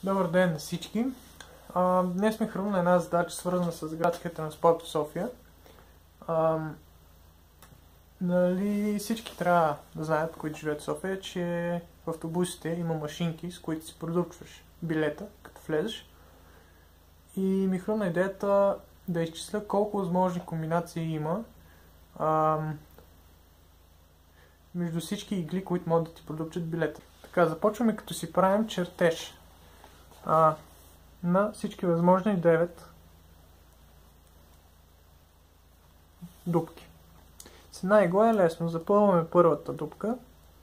Добър ден на всички! Днес сме хрумна една задача, свързана с градския транспорт в София. Нали, всички трябва да знаят, които живеят в София, че в автобусите има машинки, с които си продупчваш билета, като влезеш. И ми хрумна идеята да изчисля колко възможни комбинации има между всички игли, които могат да ти продупчат билета. Така, започваме като си правим чертеж на всички възможни 9 дупки. С една игла е лесно. Запълваме първата дупка,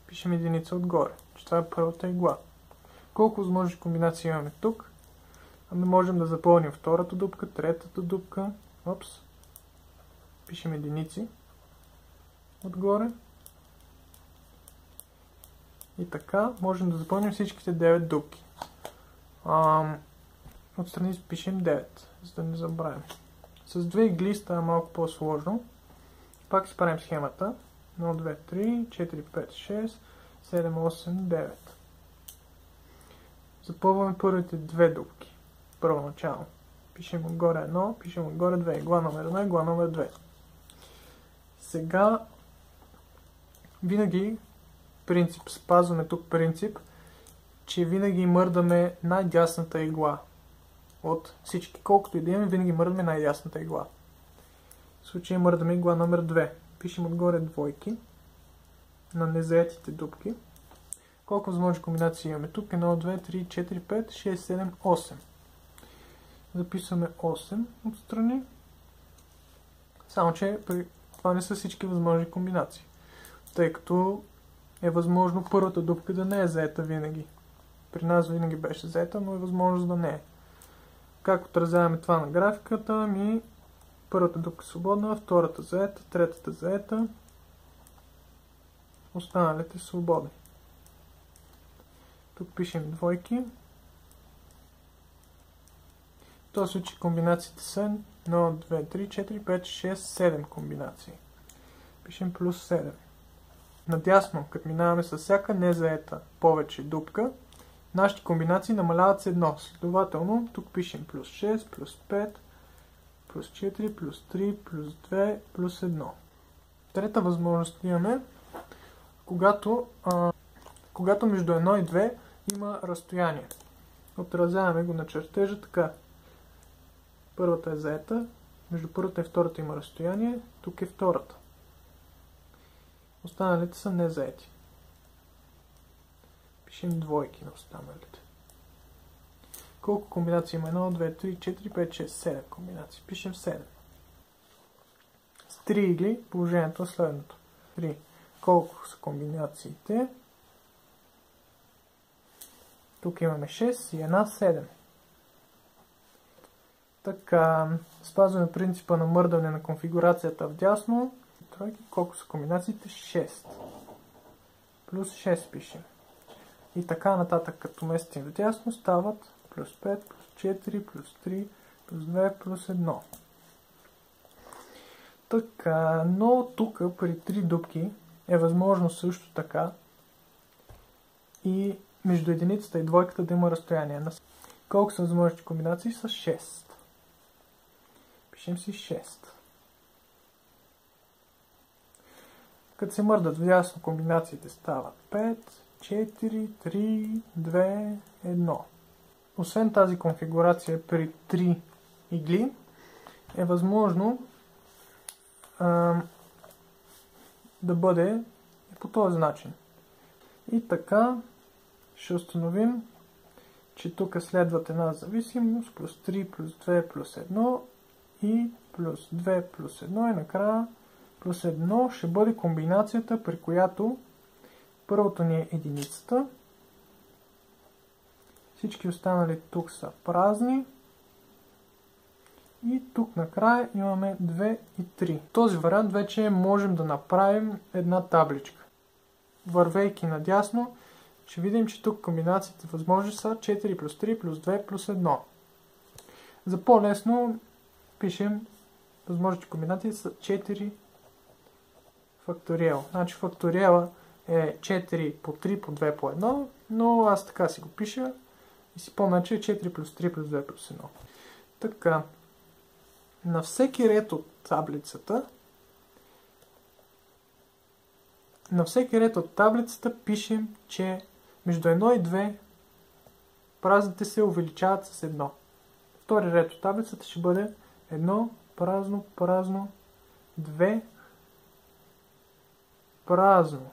пишем единица отгоре, че това е първата игла. Колко възможни комбинации имаме тук? Можем да запълним втората дупка, третата дупка, пишем единици отгоре. И така можем да запълним всичките 9 дупки. Отстрани пишем 9, за да не забравим. С две игли става малко по-сложно. Пак си правим схемата. 1, 2, 3, 4, 5, 6, 7, 8, 9. Запълваме първите две дупки. Първоначално. Пишем отгоре 1, пишем отгоре 2. Игла номер 1, игла номер 2. Сега винаги спазваме тук принцип, че винаги мърдаме най-дясната игла. От всички, колкото и да имаме, винаги мърдаме най-дясната игла. В случая мърдаме игла номер 2. Пишем отгоре двойки на незаетите дупки. Колко възможни комбинации имаме тук? 1, 2, 3, 4, 5, 6, 7, 8. Записваме 8 отстрани. Само че това не са всички възможни комбинации. Тъй като е възможно първата дупка да не е заета винаги. При нас винаги беше заета, но е възможно да не е. Как отразяваме това на графиката? Първата дупка свободна, втората заета, третата заета, останалите свободни. Тук пишем двойки. В този случай комбинациите са 1, 2, 3, 4, 5, 6, 7 комбинации. Пишем плюс 7. Надясно, като минаваме с всяка незаета повече дупка, нашите комбинации намаляват с 1. Следователно, тук пишем плюс 6, плюс 5, плюс 4, плюс 3, плюс 2, плюс 1. Трета възможност имаме, когато между 1 и 2 има разстояние. Отразяваме го на чертежа така. Първата е заета, между първата и втората има разстояние, тук е втората. Останалите са незаети. Пишем двойки на останалите. Колко комбинации има? 1, 2, 3, 4, 5, 6, 7 комбинации. Пишем 7. С 3 игли положението е следното. 3. Колко са комбинациите? Тук имаме 6 и една 7. Така, спазваме принципа на мърдане на конфигурацията вдясно. Колко са комбинациите? 6. Плюс 6 пишем. И така нататък, като местим вдясно, стават плюс 5, плюс 4, плюс 3, плюс 2, плюс 1. Така, но тук при 3 дупки е възможно също така и между единицата и двойката да има разстояние. Колко са възможни комбинации? С 6. Пишем си 6. Като се мърдат вдясно, комбинациите стават 5, 4, 3, 2, 1. Освен тази конфигурация при 3 игли, е възможно да бъде по този начин. И така ще установим, че тук следват една зависимост, плюс 3, плюс 2, плюс 1 и плюс 2, плюс 1 и накрая плюс 1 ще бъде комбинацията, при която първото ни е единицата. Всички останали тук са празни. И тук накрая имаме 2 и 3. В този вариант вече можем да направим една табличка. Вървейки надясно, ще видим, че тук комбинациите възможни са 4 плюс 3 плюс 2 плюс 1. За по-лесно пишем възможните комбинации са 4 факториал. Значи факториала е 4 по 3 по 2 по 1, но аз така си го пиша. И си помня, че е 4 плюс 3 плюс 2 плюс 1. Така, на всеки ред от таблицата пишем, че между 1 и 2 празните се увеличават с 1. Втори ред от таблицата ще бъде 1, празно, празно, 2, празно,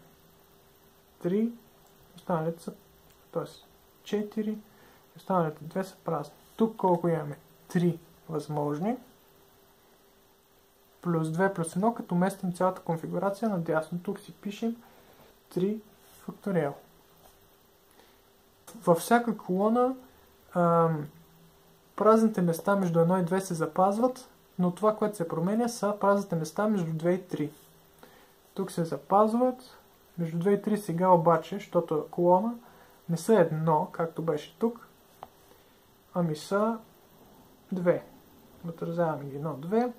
3, останалите са, т.е. 4, останалите 2 са празни. Тук колко имаме? 3 възможни, плюс 2 плюс 1, като местим цялата конфигурация надясно. Тук си пишем 3 факториал. Във всяка колона празните места между 1 и 2 се запазват, но това, което се променя, са празните места между 2 и 3. Тук се запазват, между 2 и 3 сега обаче, защото колона не са 1, както беше тук, ами са 2. Отразяваме ги 1, 2,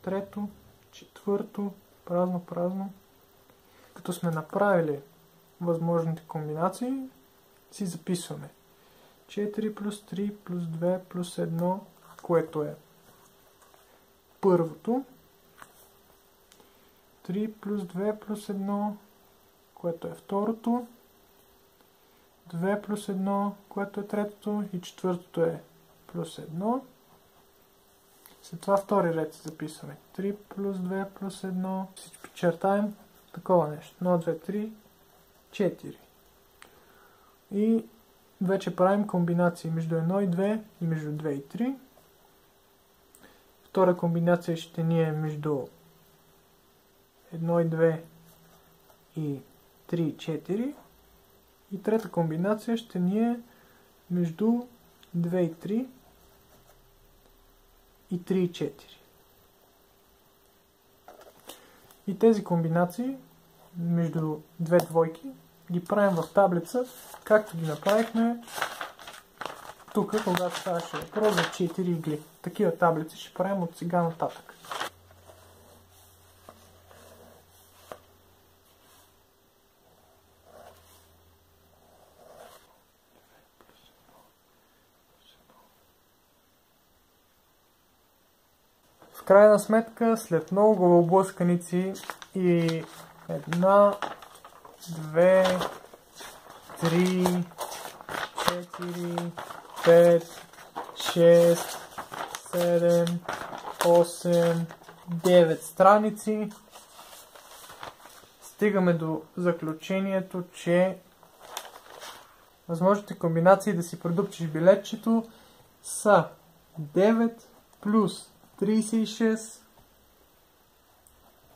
трето, четвърто, празно, празно. Като сме направили възможните комбинации, си записваме 4 плюс 3 плюс 2 плюс 1, което е първото, 3 плюс 2 плюс 1, което е второто, 2 плюс 1, което е третото и четвъртото е плюс 1. След това втори ред си записваме 3 плюс 2 плюс 1. Всички чертаем такова нещо. 1, 2, 3, 4. И вече правим комбинации между 1 и 2 и между 2 и 3. Втора комбинация ще ни е между 1 и 2 и 3 и 4. И трета комбинация ще ни е между 2 и 3 и 3 и 4. И тези комбинации между две двойки ги правим в таблица, както ги направихме тук, когато ставаше въпрос за 4 игли. Такива таблици ще правим от сега нататък. В крайна сметка, след много главоблъсканици и 1, 2, 3, 4, 5, 6, 7, 8, 9 страници, стигаме до заключението, че възможните комбинации да си продупчиш билетчето са 9 плюс 36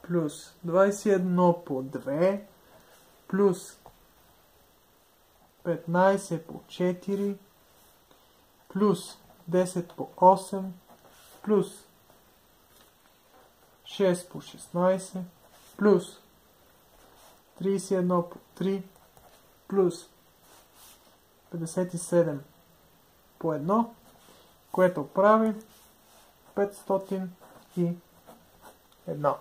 плюс 21 по 2 плюс 15 по 4 плюс 10 по 8 плюс 6 по 16 плюс 31 по 3 плюс 57 по 1, което прави 501.